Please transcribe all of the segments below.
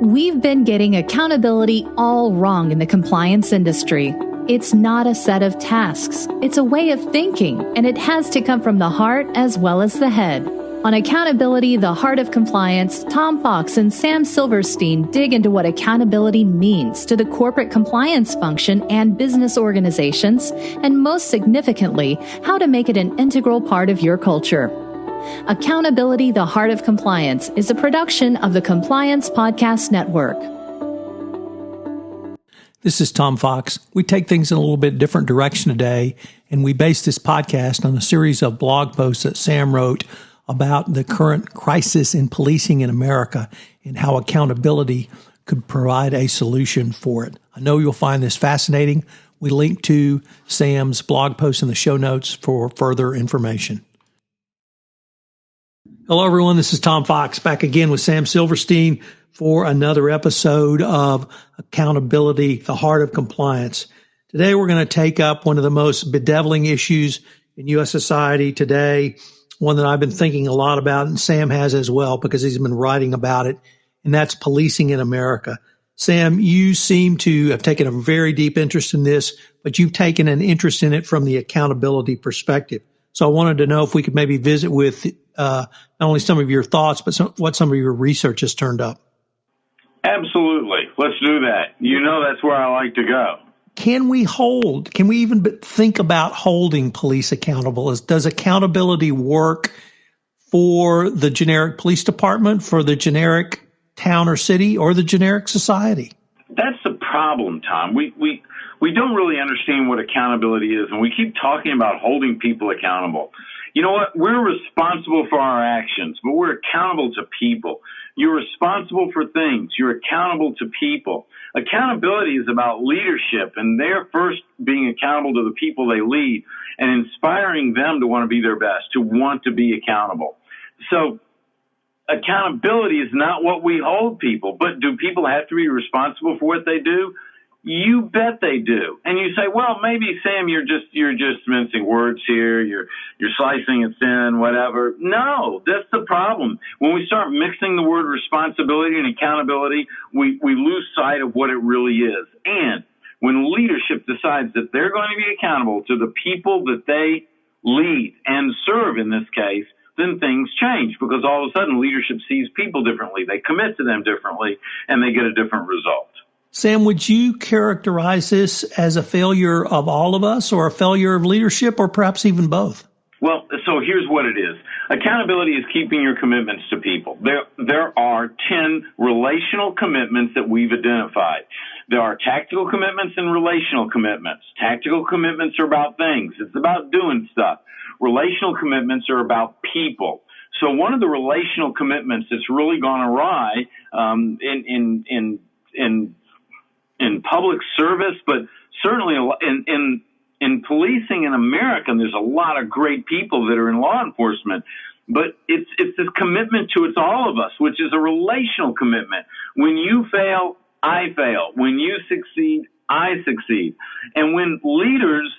We've been getting accountability all wrong in the compliance industry. It's not a set of tasks. It's a way of thinking, and it has to come from the heart as well as the head. On Accountability, the Heart of Compliance, Tom Fox and Sam Silverstein dig into what accountability means to the corporate compliance function and business organizations, and most significantly, how to make it an integral part of your culture. Accountability, the Heart of Compliance is a production of the Compliance Podcast Network. This is Tom Fox. We take things in a little bit different direction today, and we base this podcast on a series of blog posts that Sam wrote about the current crisis in policing in America and how accountability could provide a solution for it. I know you'll find this fascinating. We link to Sam's blog post in the show notes for further information. Hello, everyone. This is Tom Fox back again with Sam Silverstein for another episode of Accountability, the Heart of Compliance. Today, we're going to take up one of the most bedeviling issues in U.S. society today, one that I've been thinking a lot about, and Sam has as well because he's been writing about it, and that's policing in America. Sam, you seem to have taken a very deep interest in this, but you've taken an interest in it from the accountability perspective. So I wanted to know if we could maybe visit with not only some of your thoughts, but what some of your research has turned up. Absolutely. Let's do that. You know that's where I like to go. Can we even think about holding police accountable? Does accountability work for the generic police department, for the generic town or city, or the generic society? That's the problem, Tom. We don't really understand what accountability is, and we keep talking about holding people accountable. You know what? We're responsible for our actions, but we're accountable to people. You're responsible for things. You're accountable to people. Accountability is about leadership, and they're first being accountable to the people they lead and inspiring them to want to be their best, to want to be accountable. So accountability is not what we hold people, but do people have to be responsible for what they do? You bet they do. And you say, well, maybe, Sam, you're just mincing words here. You're slicing it thin, whatever. No, that's the problem. When we start mixing the word responsibility and accountability, we lose sight of what it really is. And when leadership decides that they're going to be accountable to the people that they lead and serve in this case, then things change because all of a sudden leadership sees people differently. They commit to them differently, and they get a different result. Sam, would you characterize this as a failure of all of us or a failure of leadership or perhaps even both? Well, so here's what it is. Accountability is keeping your commitments to people. There are 10 relational commitments that we've identified. There are tactical commitments and relational commitments. Tactical commitments are about things. It's about doing stuff. Relational commitments are about people. So one of the relational commitments that's really gone awry in public service, but certainly in policing in America, there's a lot of great people that are in law enforcement. But it's this commitment to it's all of us, which is a relational commitment. When you fail, I fail. When you succeed, I succeed. And when leaders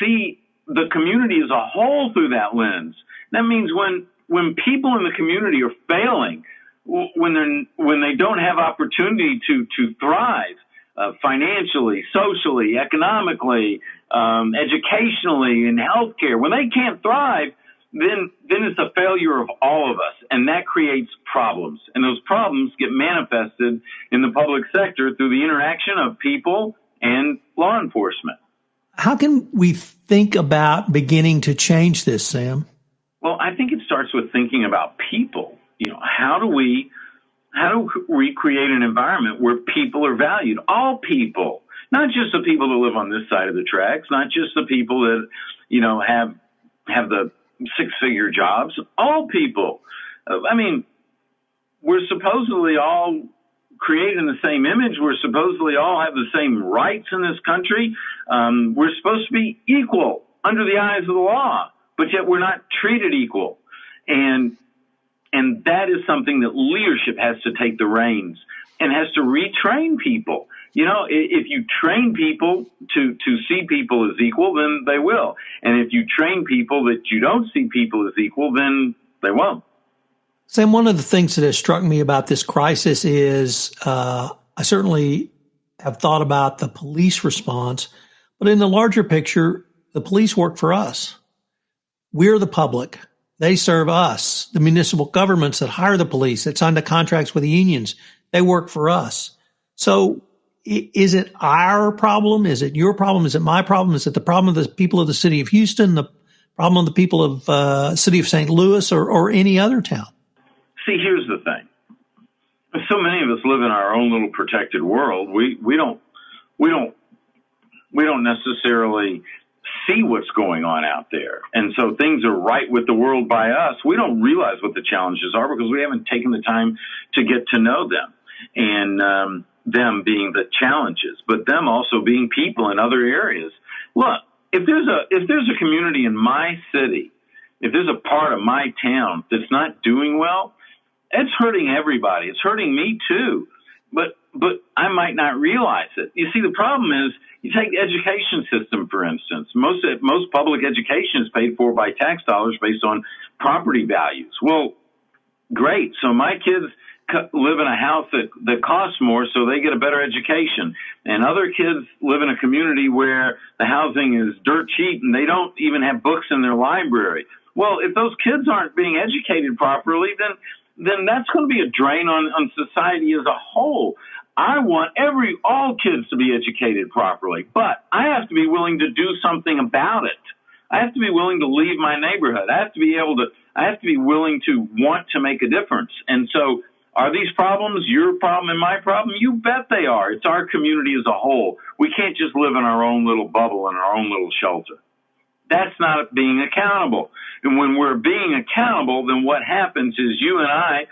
see the community as a whole through that lens, that means when people in the community are failing, when they don't have opportunity to thrive financially, socially, economically, educationally, in healthcare, when they can't thrive, then it's a failure of all of us, and that creates problems. And those problems get manifested in the public sector through the interaction of people and law enforcement. How can we think about beginning to change this, Sam? Well, I think it starts with thinking about people. You know, how do we create an environment where people are valued? All people, not just the people that live on this side of the tracks, not just the people that, you know, have the six-figure jobs. All people. I mean, we're supposedly all created in the same image. We're supposedly all have the same rights in this country. We're supposed to be equal under the eyes of the law, but yet we're not treated equal. And that is something that leadership has to take the reins and has to retrain people. You know, if you train people to see people as equal, then they will. And if you train people that you don't see people as equal, then they won't. Sam, one of the things that has struck me about this crisis is I certainly have thought about the police response, but in the larger picture, the police work for us. We're the public. They serve us. The municipal governments that hire the police, that sign the contracts with the unions, they work for us. So is it our problem? Is it your problem? Is it my problem? Is it the problem of the people of the city of Houston, the problem of the people of city of St. Louis or any other town? See, here's the thing. So many of us live in our own little protected world. We don't necessarily see what's going on out there. And so things are right with the world by us. We don't realize what the challenges are because we haven't taken the time to get to know them. And them being the challenges, but them also being people in other areas. Look, if there's a community in my city, if there's a part of my town that's not doing well, it's hurting everybody. It's hurting me too. But I might not realize it. You see, the problem is, you take the education system, for instance. Most public education is paid for by tax dollars based on property values. Well, great. So my kids live in a house that costs more, so they get a better education. And other kids live in a community where the housing is dirt cheap and they don't even have books in their library. Well, if those kids aren't being educated properly, then that's going to be a drain on society as a whole. I want all kids to be educated properly, but I have to be willing to do something about it. I have to be willing to leave my neighborhood. I have to be willing to want to make a difference. And so, are these problems your problem and my problem? You bet they are. It's our community as a whole. We can't just live in our own little bubble, in our own little shelter. That's not being accountable. And when we're being accountable, then what happens is you and I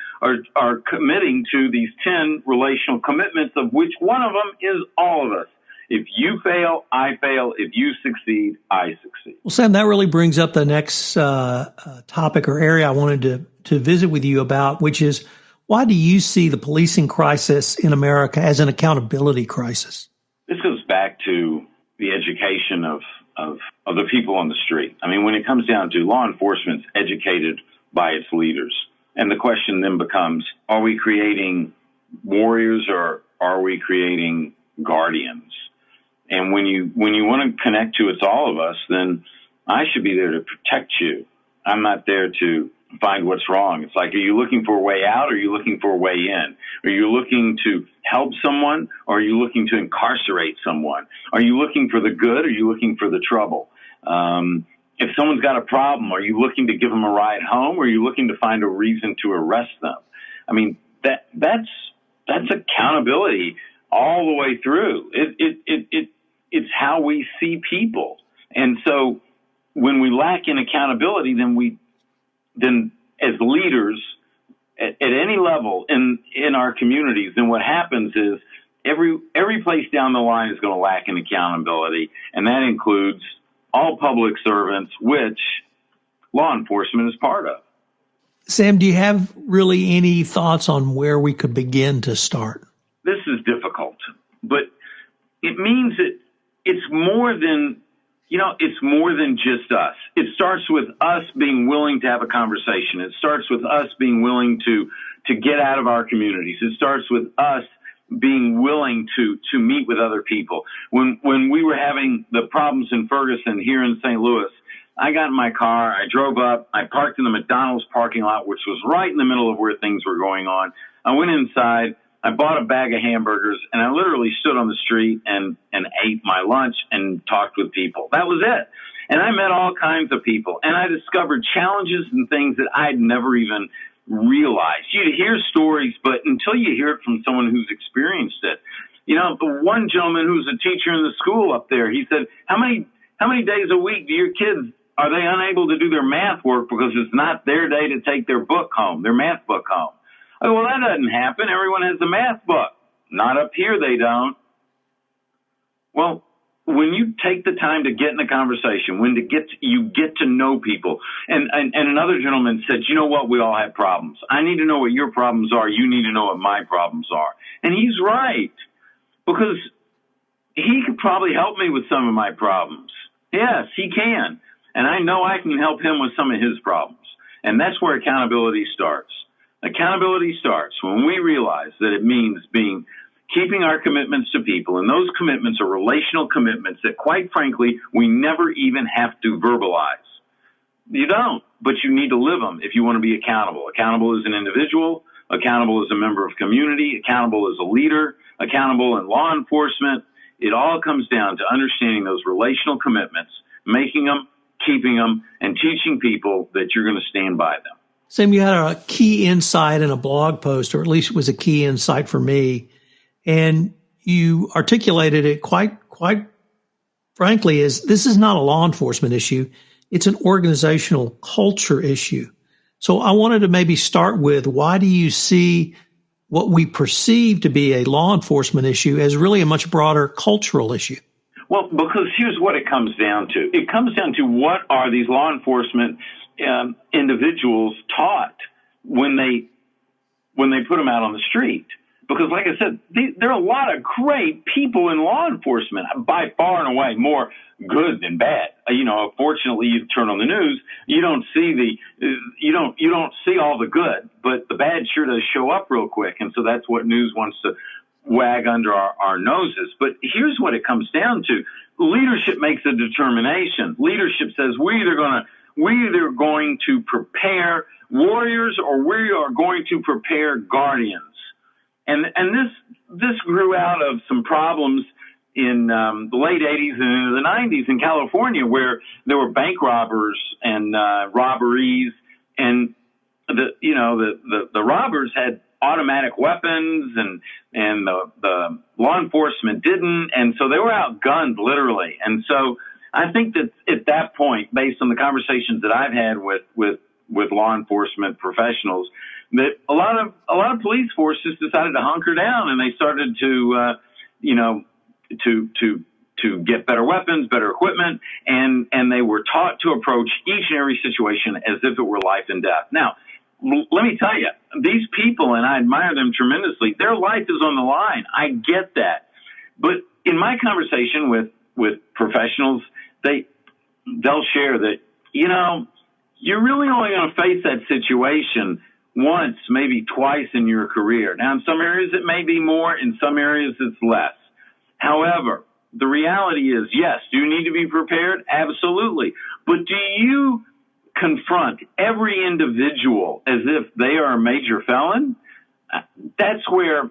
are committing to these 10 relational commitments, of which one of them is all of us. If you fail, I fail. If you succeed, I succeed. Well, Sam, that really brings up the next topic or area I wanted to visit with you about, which is, why do you see the policing crisis in America as an accountability crisis? This goes back to the education of the people on the street. I mean, when it comes down to law enforcement's educated by its leaders. And the question then becomes, are we creating warriors or are we creating guardians? And when you want to connect to it's all of us, then I should be there to protect you. I'm not there to find what's wrong. It's like, are you looking for a way out or are you looking for a way in? Are you looking to help someone or are you looking to incarcerate someone? Are you looking for the good or are you looking for the trouble? If someone's got a problem, are you looking to give them a ride home or are you looking to find a reason to arrest them? I mean, that's accountability all the way through. It's how we see people. And so when we lack in accountability, then as leaders at any level in our communities, then what happens is every place down the line is going to lack in accountability, and that includes all public servants, which law enforcement is part of. Sam, do you have really any thoughts on where we could begin to start? This is difficult, but it means that it's more than just us. It starts with us being willing to have a conversation. It starts with us being willing to get out of our communities. It starts with us being willing to meet with other people. When we were having the problems in Ferguson here in St. Louis, I got in my car, I drove up, I parked in the McDonald's parking lot, which was right in the middle of where things were going on. I went inside, I bought a bag of hamburgers, and I literally stood on the street and ate my lunch and talked with people. That was it. And I met all kinds of people, and I discovered challenges and things that I'd never even realized. You hear stories, but until you hear it from someone who's experienced it. You know, the one gentleman who's a teacher in the school up there, he said, how many days a week do your kids, are they unable to do their math work because it's not their day to take their book home, their math book home? I go, well, that doesn't happen. Everyone has a math book. Not up here, they don't. Well, when you take the time to get in a conversation, you get to know people. And another gentleman said, you know what? We all have problems. I need to know what your problems are. You need to know what my problems are. And he's right, because he could probably help me with some of my problems. Yes, he can. And I know I can help him with some of his problems. And that's where accountability starts. Accountability starts when we realize that it means keeping our commitments to people, and those commitments are relational commitments that, quite frankly, we never even have to verbalize. You don't, but you need to live them if you want to be accountable. Accountable as an individual, accountable as a member of community, accountable as a leader, accountable in law enforcement. It all comes down to understanding those relational commitments, making them, keeping them, and teaching people that you're going to stand by them. Sam, you had a key insight in a blog post, or at least it was a key insight for me, and you articulated it quite frankly as this is not a law enforcement issue. It's an organizational culture issue. So I wanted to maybe start with, why do you see what we perceive to be a law enforcement issue as really a much broader cultural issue? Well, because here's what it comes down to. It comes down to what are these law enforcement individuals taught when they put them out on the street. Because like I said, there are a lot of great people in law enforcement, by far and away more good than bad. Fortunately, you turn on the news, you don't see you don't see all the good, but the bad sure does show up real quick. And so that's what news wants to wag under our noses. But here's what it comes down to. Leadership makes a determination. Leadership says we're either going to prepare warriors or we are going to prepare guardians. And this grew out of some problems in the late 80s and into the 90s in California, where there were bank robbers and robberies, and the robbers had automatic weapons, and the law enforcement didn't, and so they were outgunned literally. And so I think that at that point, based on the conversations that I've had with law enforcement professionals, that a lot of police forces decided to hunker down, and they started to get better weapons, better equipment, and they were taught to approach each and every situation as if it were life and death. Now, let me tell you, these people, and I admire them tremendously, their life is on the line. I get that. But in my conversation with professionals, they'll share that, you're really only going to face that situation once, maybe twice in your career. Now, in some areas it may be more, in some areas it's less. However, the reality is, yes, do you need to be prepared? Absolutely. But do you confront every individual as if they are a major felon? That's where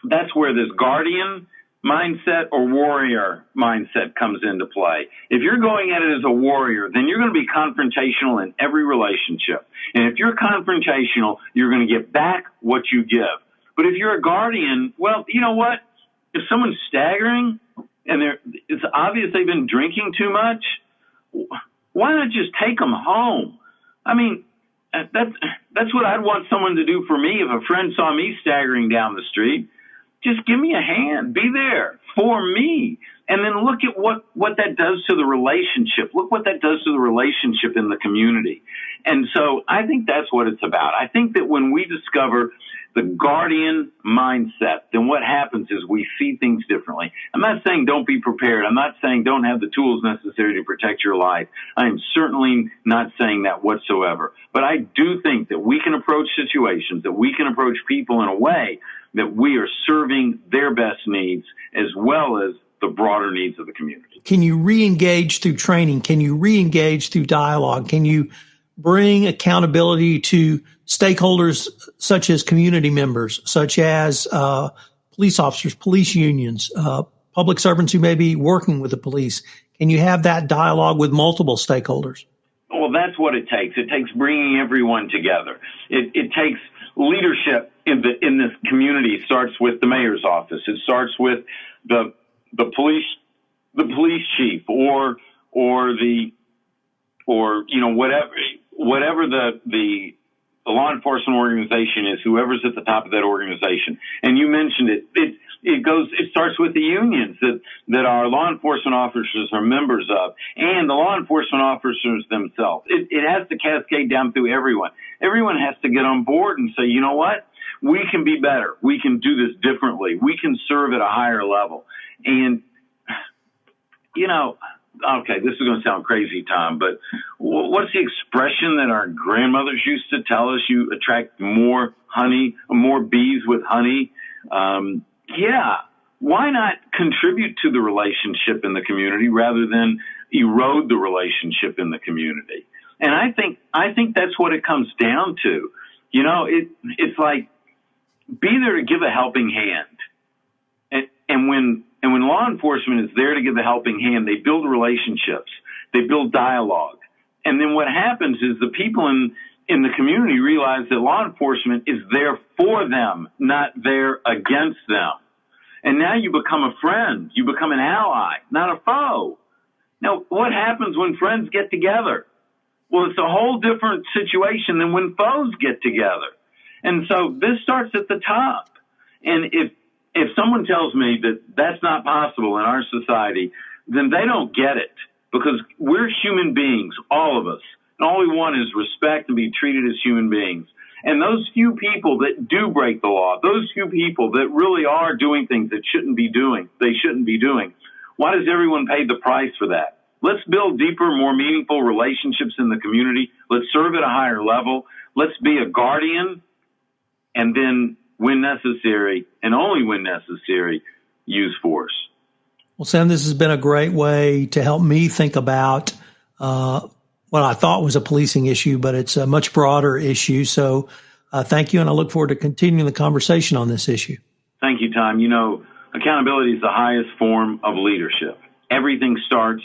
this guardian mindset or warrior mindset comes into play. If you're going at it as a warrior, then you're going to be confrontational in every relationship. And if you're confrontational, you're going to get back what you give. But if you're a guardian, well, you know what? If someone's staggering and it's obvious they've been drinking too much, why not just take them home? I mean, that's what I'd want someone to do for me if a friend saw me staggering down the street. Just give me a hand. Be there for me. And then look at what that does to the relationship. Look what that does to the relationship in the community. And so I think that's what it's about. I think that when we discover the guardian mindset, then what happens is we see things differently. I'm not saying don't be prepared. I'm not saying don't have the tools necessary to protect your life. I am certainly not saying that whatsoever. But I do think that we can approach situations, that we can approach people in a way that we are serving their best needs as well as the broader needs of the community. Can you re-engage through training? Can you re-engage through dialogue? Can you bring accountability to stakeholders such as community members, such as police officers, police unions, public servants who may be working with the police? Can you have that dialogue with multiple stakeholders? Well, that's what it takes. It takes bringing everyone together. It takes leadership in this community. It starts with the mayor's office. It starts with the police chief or whatever the law enforcement organization is, whoever's at the top of that organization. And you mentioned it starts with the unions that our law enforcement officers are members of, and the law enforcement officers themselves. It has to cascade down through everyone. Everyone has to get on board and say, you know what? We can be better. We can do this differently. We can serve at a higher level. And, okay, this is going to sound crazy, Tom, but what's the expression that our grandmothers used to tell us? You attract more bees with honey. Yeah. Why not contribute to the relationship in the community rather than erode the relationship in the community? And I think that's what it comes down to. You know, it's like, be there to give a helping hand. And when law enforcement is there to give a helping hand, they build relationships, they build dialogue. And then what happens is the people in the community realize that law enforcement is there for them, not there against them. And now you become a friend. You become an ally, not a foe. Now, what happens when friends get together? Well, it's a whole different situation than when foes get together. And so this starts at the top. And if someone tells me that that's not possible in our society, then they don't get it, because we're human beings, all of us. And all we want is respect and be treated as human beings. And those few people that do break the law, those few people that really are doing things that shouldn't be doing, why does everyone pay the price for that? Let's build deeper, more meaningful relationships in the community. Let's serve at a higher level. Let's be a guardian, and then, when necessary, and only when necessary, use force. Well, Sam, this has been a great way to help me think about what I thought was a policing issue, but it's a much broader issue. So thank you, and I look forward to continuing the conversation on this issue. Thank you, Tom. You know, accountability is the highest form of leadership. Everything starts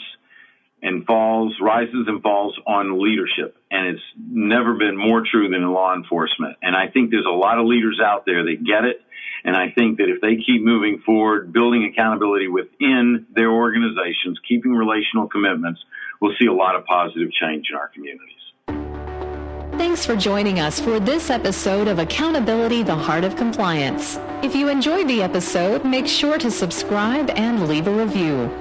and rises and falls on leadership. And it's never been more true than in law enforcement. And I think there's a lot of leaders out there that get it. And I think that if they keep moving forward, building accountability within their organizations, keeping relational commitments, we'll see a lot of positive change in our communities. Thanks for joining us for this episode of Accountability, the Heart of Compliance. If you enjoyed the episode, make sure to subscribe and leave a review.